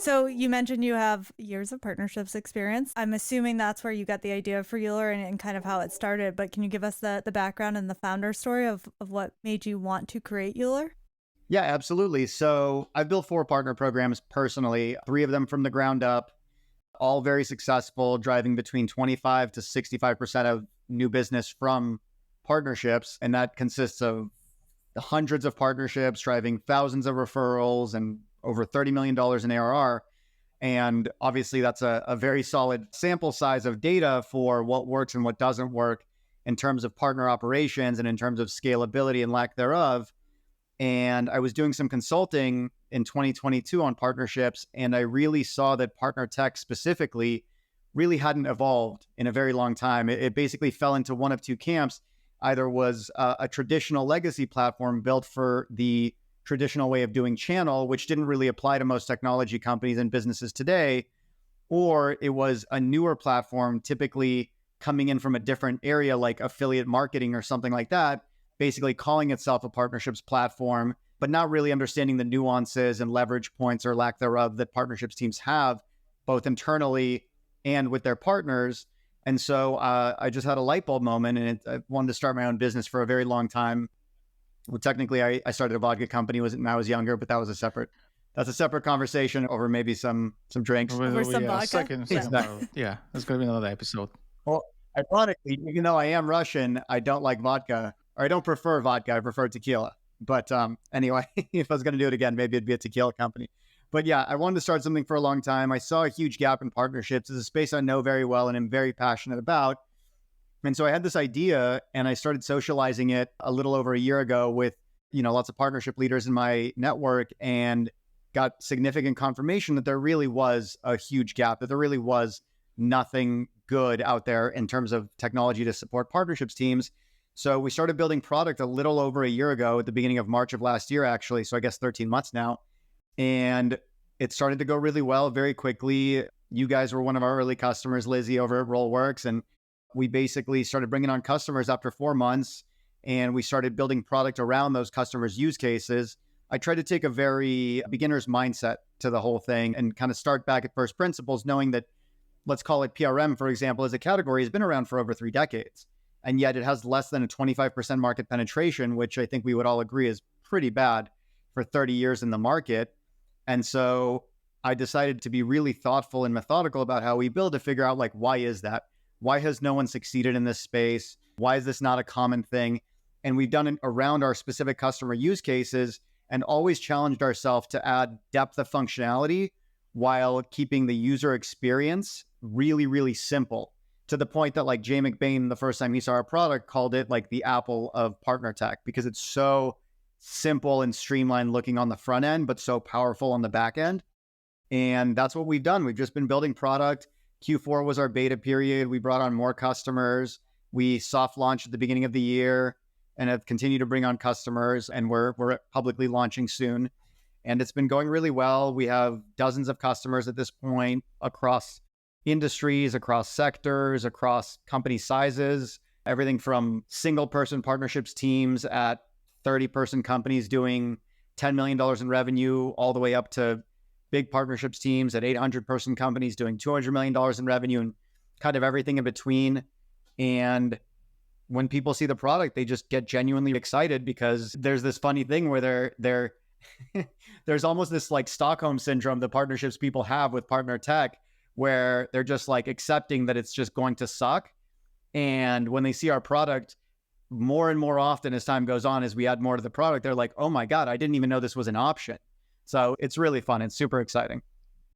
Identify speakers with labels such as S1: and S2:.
S1: So you mentioned you have years of partnerships experience. I'm assuming that's where you got the idea for Euler and kind of how it started. But can you give us the background and the founder story of what made you want to create Euler?
S2: Yeah, absolutely. So I've built 4 partner programs personally, 3 of them from the ground up, all very successful, driving between 25 to 65% of new business from partnerships. And that consists of hundreds of partnerships, driving thousands of referrals and over $30 million in ARR. And obviously, that's a very solid sample size of data for what works and what doesn't work in terms of partner operations and in terms of scalability and lack thereof. And I was doing some consulting in 2022 on partnerships, and I really saw that partner tech specifically really hadn't evolved in a very long time. It basically fell into one of 2 camps. Either was a traditional legacy platform built for the traditional way of doing channel, which didn't really apply to most technology companies and businesses today, or it was a newer platform, typically coming in from a different area like affiliate marketing or something like that, basically calling itself a partnerships platform, but not really understanding the nuances and leverage points or lack thereof that partnerships teams have, both internally and with their partners. And so I just had a light bulb moment, and I wanted to start my own business for a very long time. Well, technically, I started a vodka company when I was younger, but that's a separate conversation over maybe some drinks.
S1: Over some vodka?
S3: Second part. Yeah, that's going to be another episode.
S2: Well, ironically, even though I am Russian, I don't like vodka, or I don't prefer vodka. I prefer tequila. But anyway, if I was going to do it again, maybe it'd be a tequila company. But yeah, I wanted to start something for a long time. I saw a huge gap in partnerships. It's a space I know very well and am very passionate about. And so I had this idea, and I started socializing it a little over a year ago with, lots of partnership leaders in my network, and got significant confirmation that there really was a huge gap, that there really was nothing good out there in terms of technology to support partnerships teams. So we started building product a little over a year ago, at the beginning of March of last year, actually. So I guess 13 months now. And it started to go really well very quickly. You guys were one of our early customers, Lizzie, over at Rollworks. And we basically started bringing on customers after 4 months, and we started building product around those customers' use cases. I tried to take a very beginner's mindset to the whole thing and kind of start back at first principles, knowing that, let's call it PRM, for example, as a category, has been around for over 3 decades. And yet it has less than a 25% market penetration, which I think we would all agree is pretty bad for 30 years in the market. And so I decided to be really thoughtful and methodical about how we build, to figure out, why is that? Why has no one succeeded in this space? Why is this not a common thing? And we've done it around our specific customer use cases, and always challenged ourselves to add depth of functionality while keeping the user experience really, really simple, to the point that Jay McBain, the first time he saw our product, called it the Apple of partner tech, because it's so simple and streamlined looking on the front end, but so powerful on the back end. And that's what we've done. We've just been building product. Q4 was our beta period. We brought on more customers. We soft launched at the beginning of the year and have continued to bring on customers, and we're publicly launching soon. And it's been going really well. We have dozens of customers at this point across industries, across sectors, across company sizes, everything from single person partnerships teams at 30-person companies doing $10 million in revenue, all the way up to big partnerships teams at 800-person companies doing $200 million in revenue, and kind of everything in between. And when people see the product, they just get genuinely excited, because there's this funny thing where there's almost this Stockholm syndrome that partnerships people have with partner tech, where they're just accepting that it's just going to suck. And when they see our product more and more often as time goes on, as we add more to the product, they're like, oh my God, I didn't even know this was an option. So it's really fun. It's super exciting.